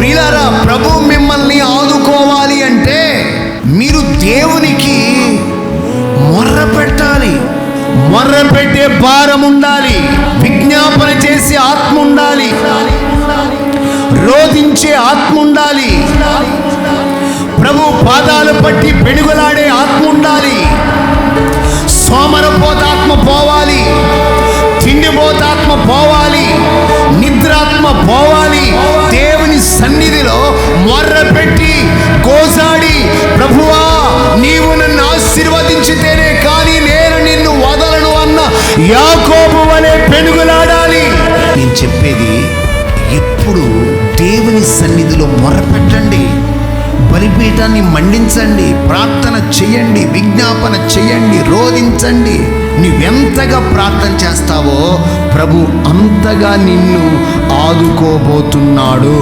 ప్రియులారా, ప్రభు మిమ్మల్ని ఆదుకోవాలి అంటే మీరు దేవునికి మొర్ర పెట్టాలి. మొర్ర పెట్టే భారం ఉండాలి, విజ్ఞాపన చేసే ఆత్మ ఉండాలి, రోధించే ఆత్మ ఉండాలి, ప్రభు పాదాలు పట్టి పెనుగులాడే ఆత్మ ఉండాలి. సోమరపోతాత్మ పోవాలి, తిండిపోతాత్మ పోవాలి, నిద్రాత్మ పోవాలి. దేవుని సన్నిధిలో మొర్ర పెట్టి గోజాడి, ప్రభువా నీవు నన్ను ఆశీర్వదించితేనే కానీ నేను నిన్ను వదలను అన్న యాకోబు వలె పెనుగులాడాలి. నేను చెప్పేది, ఎప్పుడు దేవుని సన్నిధిలో మొర్ర పెట్టండి, బలిపీఠాన్ని మండించండి, ప్రార్థన చెయ్యండి, విజ్ఞాపన చెయ్యండి, రోధించండి. నువ్వెంతగా ప్రార్థన చేస్తావో ప్రభు అంతగా నిన్ను ఆదుకోబోతున్నాడు.